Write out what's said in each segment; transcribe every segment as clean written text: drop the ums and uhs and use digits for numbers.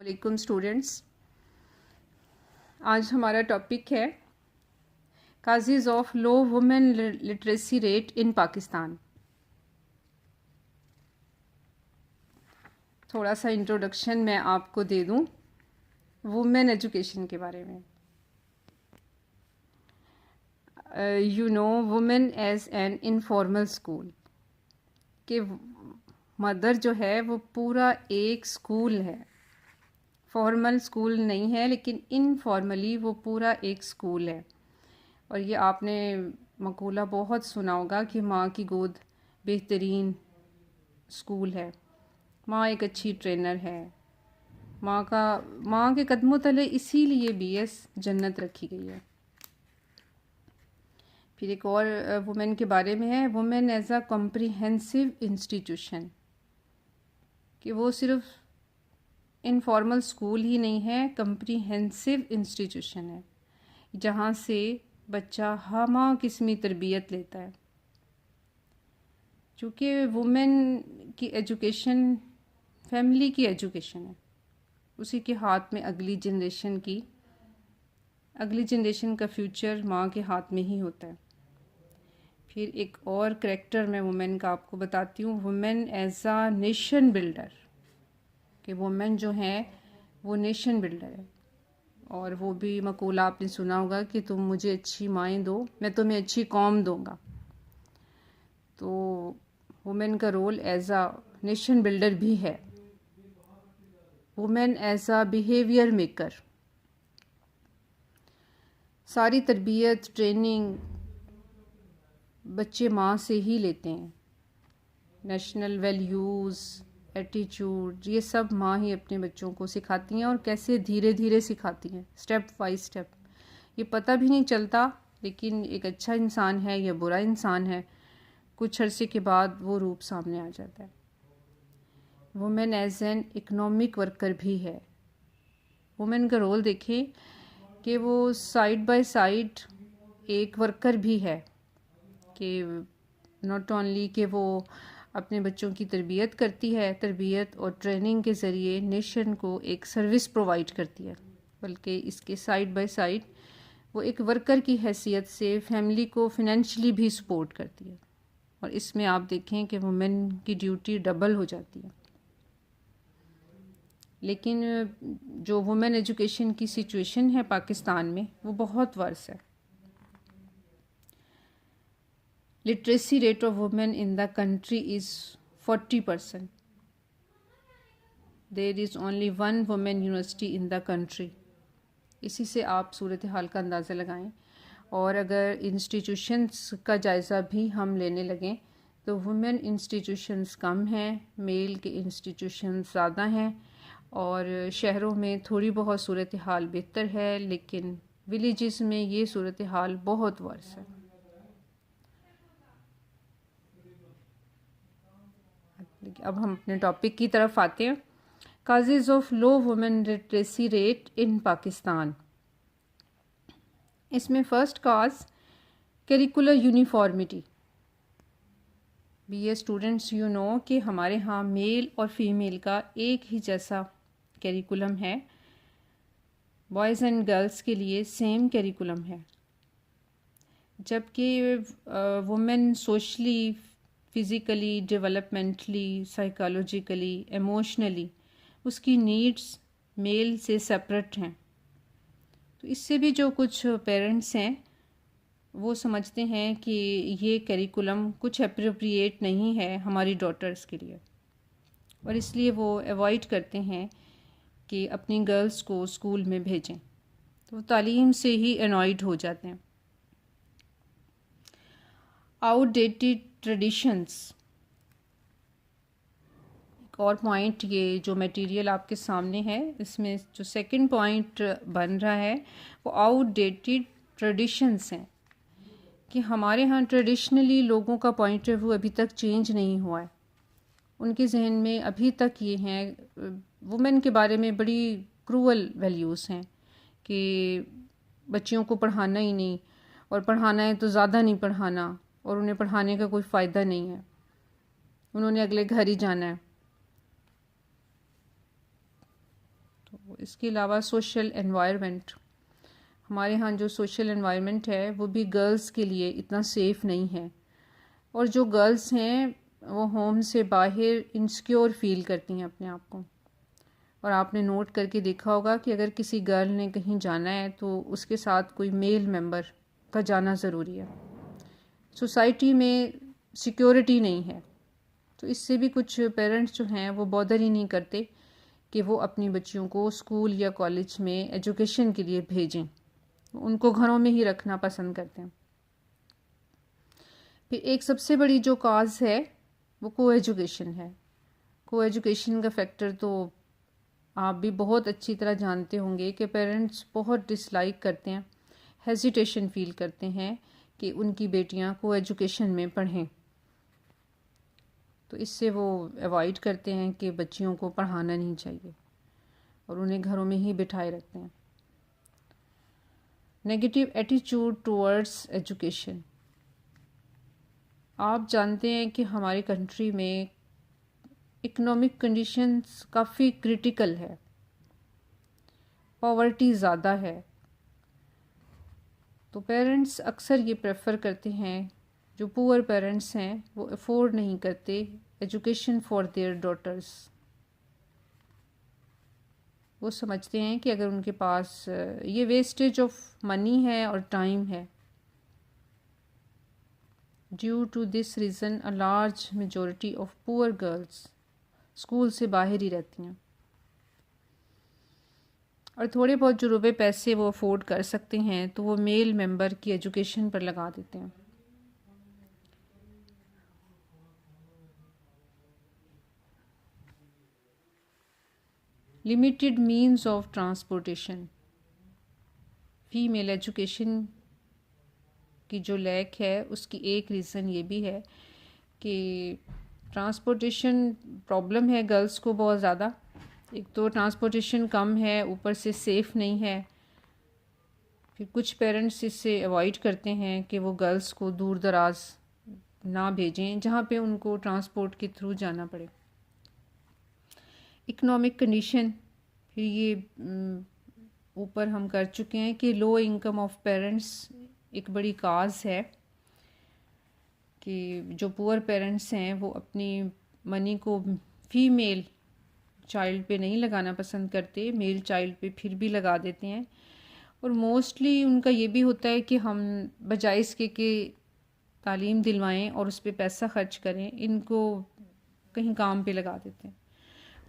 वालेकुम स्टूडेंट्स। आज हमारा टॉपिक है causes of low women literacy rate in Pakistan. थोड़ा सा इंट्रोडक्शन मैं आपको दे दूं वुमेन एजुकेशन के बारे में। You know women as an informal school कि मदर जो है वो पूरा एक स्कूल है। फॉर्मल स्कूल नहीं है लेकिन इनफॉर्मली वो पूरा एक स्कूल है। और ये आपने मकूला बहुत सुना होगा कि माँ की गोद बेहतरीन स्कूल है, माँ एक अच्छी ट्रेनर है, माँ के कदमों तले इसीलिए बीएस जन्नत रखी गई है। फिर एक और वुमेन के बारे में है, women as a comprehensive institution, कि वो सिर्फ इनफॉर्मल स्कूल ही नहीं है, कॉम्प्रिहेंसिव इंस्टीट्यूशन है जहाँ से बच्चा हमा किस्मी तरबियत लेता है। चूँकि वुमेन की एजुकेशन फैमिली की एजुकेशन है, उसी के हाथ में अगली जनरेशन का फ्यूचर माँ के हाथ में ही होता है। फिर एक और करैक्टर मैं वुमेन का आपको बताती हूँ, women as a nation builder, कि वुमेन जो है वो नेशन बिल्डर है। और वो भी मकूला आपने सुना होगा कि तुम मुझे अच्छी माएँ दो, मैं तुम्हें अच्छी कौम दूंगा। तो वुमेन का role as a nation builder भी है। वुमेन एज आ बिहेवियर मेकर, सारी तरबियत ट्रेनिंग बच्चे माँ से ही लेते हैं। नेशनल वैल्यूज़, एटीट्यूड, ये सब माँ ही अपने बच्चों को सिखाती हैं। और कैसे धीरे धीरे सिखाती हैं, स्टेप बाय स्टेप। ये पता भी नहीं चलता लेकिन एक अच्छा इंसान है या बुरा इंसान है, कुछ अरसे के बाद वो रूप सामने आ जाता है। Women as an economic worker भी है। वुमेन का रोल देखें कि वो साइड बाय साइड एक वर्कर भी है, कि नॉट ओनली कि वो अपने बच्चों की तरबियत करती है, तरबियत और ट्रेनिंग के ज़रिए नेशन को एक सर्विस प्रोवाइड करती है, बल्कि इसके साइड बाय साइड वो एक वर्कर की हैसियत से फैमिली को फिनेंशियली भी सपोर्ट करती है। और इसमें आप देखें कि वुमेन की ड्यूटी डबल हो जाती है। लेकिन जो वुमेन एजुकेशन की सिचुएशन है पाकिस्तान में वो बहुत वर्स है। Literacy rate of women in the country is 40%। There is only one women university in the country. इसी से आप सूरत हाल का अंदाज़ा लगाएं। और अगर इंस्टीट्यूशंस का जायज़ा भी हम लेने लगें तो वुमेन इंस्टीट्यूशंस कम हैं, मेल के इंस्टीट्यूशंस ज़्यादा हैं। और शहरों में थोड़ी बहुत सूरत हाल बेहतर है, लेकिन विलेजेस में ये सूरत हाल बहुत वर्स है। अब हम अपने टॉपिक की तरफ आते हैं, causes of low women literacy rate in Pakistan. इसमें first cause curricular uniformity. BA students you know कि हमारे यहाँ मेल और फीमेल का एक ही जैसा करिकुलम है, बॉयज़ एंड गर्ल्स के लिए सेम करिकुलम है। जबकि women socially, physically, developmentally, psychologically, emotionally उसकी नीड्स मेल से सेपरेट हैं। तो इससे भी जो कुछ पेरेंट्स हैं वो समझते हैं कि ये करिकुलम कुछ अप्रोप्रिएट नहीं है हमारी डॉटर्स के लिए, और इसलिए वो अवॉइड करते हैं कि अपनी गर्ल्स को स्कूल में भेजें। तो तालीम से ही अनॉयड हो जाते हैं। आउटडेटेड ट्रेडिशंस, एक और पॉइंट, ये जो मटेरियल आपके सामने है इसमें जो सेकंड पॉइंट बन रहा है वो आउटडेटेड ट्रेडिशंस हैं, कि हमारे यहाँ ट्रेडिशनली लोगों का पॉइंट ऑफ व्यू अभी तक चेंज नहीं हुआ है। उनके जहन में अभी तक ये हैं, वुमेन के बारे में बड़ी क्रूअल वैल्यूज़ हैं कि बच्चियों को पढ़ाना ही नहीं, और पढ़ाना है तो ज़्यादा नहीं पढ़ाना, और उन्हें पढ़ाने का कोई फ़ायदा नहीं है, उन्होंने अगले घर ही जाना है। तो इसके अलावा सोशल एनवायरनमेंट, हमारे यहाँ जो सोशल एनवायरनमेंट है वो भी गर्ल्स के लिए इतना सेफ़ नहीं है, और जो गर्ल्स हैं वो होम से बाहर इनसिक्योर फील करती हैं अपने आप को। और आपने नोट करके देखा होगा कि अगर किसी गर्ल ने कहीं जाना है तो उसके साथ कोई मेल मेंबर का जाना ज़रूरी है। सोसाइटी में सिक्योरिटी नहीं है, तो इससे भी कुछ पेरेंट्स जो हैं वो बॉदर ही नहीं करते कि वो अपनी बच्चियों को स्कूल या कॉलेज में एजुकेशन के लिए भेजें, उनको घरों में ही रखना पसंद करते हैं। फिर एक सबसे बड़ी जो काज है वो को एजुकेशन है। को एजुकेशन का फैक्टर तो आप भी बहुत अच्छी तरह जानते होंगे कि पेरेंट्स बहुत डिसलाइक करते हैं, हेजिटेशन फील करते हैं कि उनकी बेटियां को एजुकेशन में पढ़ें, तो इससे वो अवॉइड करते हैं कि बच्चियों को पढ़ाना नहीं चाहिए और उन्हें घरों में ही बिठाए रखते हैं। नेगेटिव एटीट्यूड टुवर्ड्स एजुकेशन, आप जानते हैं कि हमारी कंट्री में इकोनॉमिक कंडीशंस काफ़ी क्रिटिकल है, पॉवर्टी ज़्यादा है, तो पेरेंट्स अक्सर ये प्रेफर करते हैं, जो पुअर पेरेंट्स हैं वो अफोर्ड नहीं करते एजुकेशन फॉर देयर डॉटर्स। वो समझते हैं कि अगर उनके पास ये वेस्टेज ऑफ मनी है और टाइम है। Due to this reason a large majority of poor girls school से बाहर ही रहती हैं, और थोड़े बहुत जो रुपए पैसे वो अफोर्ड कर सकते हैं तो वो मेल मेंबर की एजुकेशन पर लगा देते हैं। Limited means of transportation, female education की जो लैक है उसकी एक रीज़न ये भी है कि ट्रांसपोर्टेशन प्रॉब्लम है गर्ल्स को बहुत ज़्यादा। एक तो ट्रांसपोर्टेशन कम है, ऊपर से सेफ़ नहीं है। फिर कुछ पेरेंट्स इससे अवॉइड करते हैं कि वो गर्ल्स को दूर दराज ना भेजें जहाँ पे उनको ट्रांसपोर्ट के थ्रू जाना पड़े। इकोनॉमिक कंडीशन, फिर ये ऊपर हम कर चुके हैं कि लो इनकम ऑफ पेरेंट्स एक बड़ी काज है कि जो पुअर पेरेंट्स हैं वो अपनी मनी को फीमेल चाइल्ड पे नहीं लगाना पसंद करते, मेल चाइल्ड पे फिर भी लगा देते हैं। और मोस्टली उनका ये भी होता है कि हम बजाय इसके कि तालीम दिलवाएं और उस पर पैसा खर्च करें, इनको कहीं काम पे लगा देते हैं।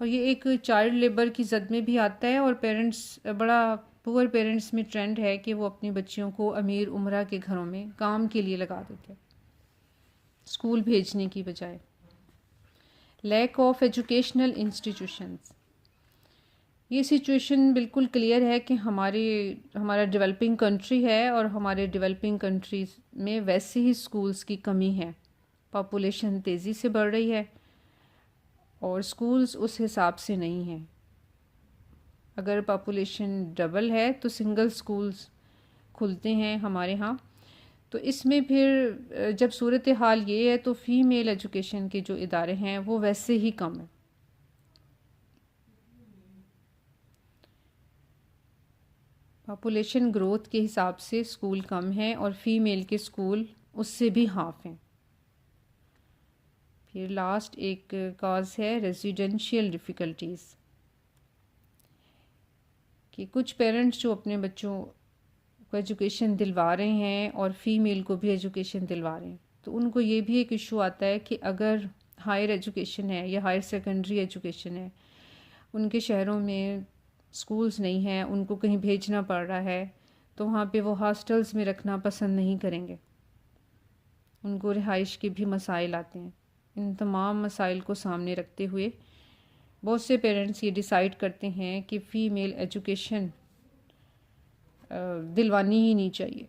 और ये एक चाइल्ड लेबर की जद में भी आता है, और पेरेंट्स बड़ा पुअर पेरेंट्स में ट्रेंड है कि वो अपनी बच्चियों को अमीर उमरा के घरों में काम के लिए लगा देते हैं स्कूल भेजने की बजाय। लैक ऑफ एजुकेशनल इंस्टीट्यूशंस, ये सिचुएशन बिल्कुल क्लियर है कि हमारा डेवलपिंग कंट्री है और हमारे डेवलपिंग कंट्रीज़ में वैसे ही स्कूल्स की कमी है। पॉपुलेशन तेज़ी से बढ़ रही है और स्कूल्स उस हिसाब से नहीं हैं। अगर पॉपुलेशन डबल है तो सिंगल स्कूल्स खुलते हैं हमारे यहाँ। तो इसमें फिर जब सूरत हाल ये है तो फ़ीमेल एजुकेशन के जो इदारे हैं वो वैसे ही कम है। पॉपुलेशन ग्रोथ के हिसाब से स्कूल कम है और फीमेल के स्कूल उससे भी हाफ हैं। फिर लास्ट एक कॉज है रेजिडेंशियल डिफ़िकल्टीज़, कि कुछ पेरेंट्स जो अपने बच्चों को एजुकेशन दिलवा रहे हैं और फीमेल को भी एजुकेशन दिलवा रहे हैं, तो उनको ये भी एक इशू आता है कि अगर हायर एजुकेशन है या हायर सेकेंडरी एजुकेशन है, उनके शहरों में स्कूल्स नहीं हैं, उनको कहीं भेजना पड़ रहा है, तो वहाँ पे वो हॉस्टल्स में रखना पसंद नहीं करेंगे, उनको रिहाइश के भी मसाइल आते हैं। इन तमाम मसाइल को सामने रखते हुए बहुत से पेरेंट्स ये डिसाइड करते हैं कि फ़ीमेल एजुकेशन दिलवानी ही नहीं चाहिए,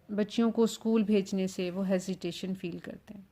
बच्चियों को स्कूल भेजने से वो हेजिटेशन फ़ील करते हैं।